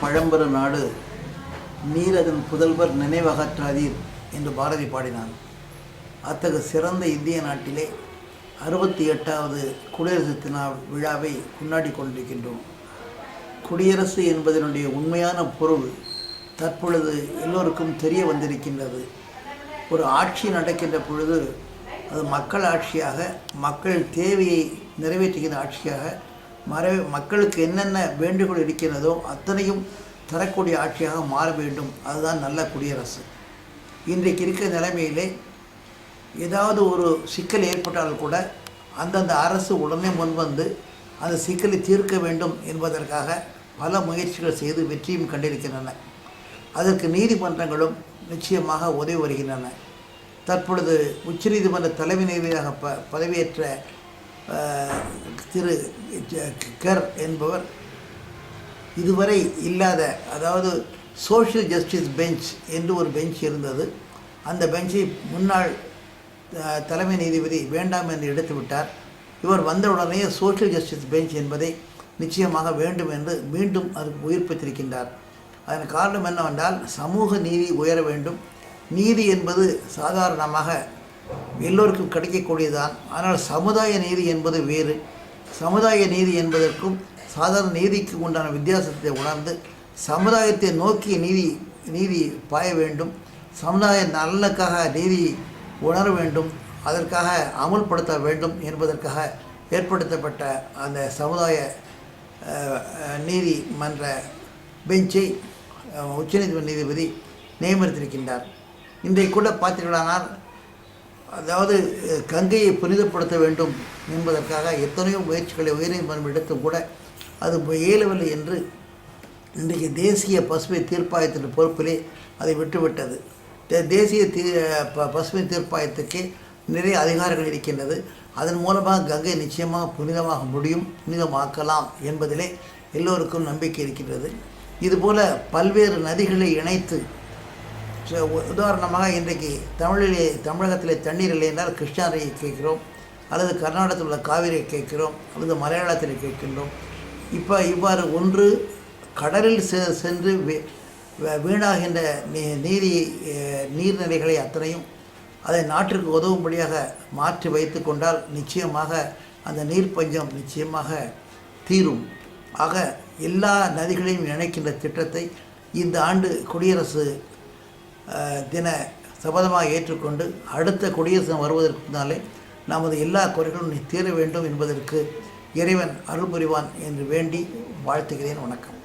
பழம்பெரு நாடு நீரதன் புதல்வர் நினைவகற்றாதீர் என்று பாரதி பாடினார். அத்தகைய சிறந்த இந்திய நாட்டிலே 68வது குடியரசு தின விழாவை கொண்டாடி கொண்டிருக்கின்றோம். குடியரசு என்பதனுடைய உண்மையான பொருள் தற்பொழுது எல்லோருக்கும் தெரிய வந்திருக்கின்றது. ஒரு ஆட்சி நடக்கின்ற பொழுது அது மக்கள் ஆட்சியாக, மக்கள் தேவையை நிறைவேற்றுகின்ற ஆட்சியாக, மக்களுக்கு என்னென்ன வேண்டுகோள் இருக்கிறதோ அத்தனையும் தரக்கூடிய ஆட்சியாக மாற வேண்டும். அதுதான் நல்ல குடியரசு. இன்றைக்கு இருக்கிற நிலைமையிலே ஏதாவது ஒரு சிக்கல் ஏற்பட்டால் கூட அந்தந்த அரசு உடனே முன்வந்து அந்த சிக்கலை தீர்க்க வேண்டும் என்பதற்காக பல முயற்சிகள் செய்து வெற்றியும் கண்டிருக்கின்றன. அதற்கு நீதிமன்றங்களும் நிச்சயமாக உதவி வருகின்றன. தற்பொழுது உச்சநீதிமன்ற தலைமை நீதிபதியாக பதவியேற்ற திரு கர் என்பவர் இதுவரை இல்லாத, அதாவது சோஷியல் ஜஸ்டிஸ் பெஞ்ச் என்று ஒரு பெஞ்ச் இருந்தது. அந்த பெஞ்சை முன்னாள் தலைமை நீதிபதி வேண்டாம் என்று எடுத்துவிட்டார். இவர் வந்தவுடனே சோஷியல் ஜஸ்டிஸ் பெஞ்ச் என்பதை நிச்சயமாக வேண்டும் என்று மீண்டும் அதற்கு உயிர்ப்பித்திருக்கின்றார். அதன் காரணம் என்னவென்றால் சமூக நீதி உயர வேண்டும். நீதி என்பது சாதாரணமாக எல்லோருக்கும் கிடைக்கக்கூடியதுதான். ஆனால் சமுதாய நீதி என்பது வேறு. சமுதாய நீதி என்பதற்கும் சாதாரண நீதிக்கு உண்டான வித்தியாசத்தை உணர்ந்து சமுதாயத்தை நோக்கி நீதி பாய வேண்டும். சமுதாய நலனுக்காக நீதி உணர வேண்டும், அதற்காக அமுல்படுத்த வேண்டும் என்பதற்காக ஏற்படுத்தப்பட்ட அந்த சமுதாய நீதிமன்ற பெஞ்சை உச்சநீதிமன்ற நீதிபதி நியமித்திருக்கின்றார். இன்றைக்கு கூட பார்த்தீர்களானால், அதாவது கங்கையை புனிதப்படுத்த வேண்டும் என்பதற்காக எத்தனையோ முயற்சிகளை உயர்நீதிமன்றம் எடுத்தும் கூட அது இயலவில்லை என்று இன்றைக்கு தேசிய பசுமை தீர்ப்பாயத்தின் பொறுப்பிலே அதை விட்டுவிட்டது. தேசிய பசுமை தீர்ப்பாயத்துக்கு நிறைய அதிகாரங்கள் இருக்கின்றது. அதன் மூலமாக கங்கை நிச்சயமாக புனிதமாக முடியும், புனிதமாக்கலாம் என்பதிலே எல்லோருக்கும் நம்பிக்கை இருக்கின்றது. இதுபோல் பல்வேறு நதிகளை இணைத்து, உதாரணமாக இன்றைக்கு தமிழகத்திலே தண்ணீர் இல்லை என்றால் கிருஷ்ணா நதியை கேட்கிறோம், அல்லது கர்நாடகத்தில் உள்ள காவிரியை கேட்கிறோம், அல்லது மலையாளத்தில் கேட்கின்றோம். இவ்வாறு ஒன்று கடலில் சென்று வீணாகின்ற நீர்நிலைகளை அத்தனையும் அதை நாட்டிற்கு உதவும்படியாக மாற்றி வைத்து கொண்டால் நிச்சயமாக அந்த நீர் பஞ்சம் நிச்சயமாக தீரும். ஆக எல்லா நதிகளையும் இணைக்கின்ற திட்டத்தை இந்த ஆண்டு குடியரசு தின சபதமாக ஏற்றுக்கொண்டு அடுத்த குடியரசு தினம் வருவதற்கு முன்னாலே நமது எல்லா குறைகளும் தீர வேண்டும் என்பதற்கு இறைவன் அருள் புரிவான் என்று வேண்டி வாழ்த்துகிறேன். வணக்கம்.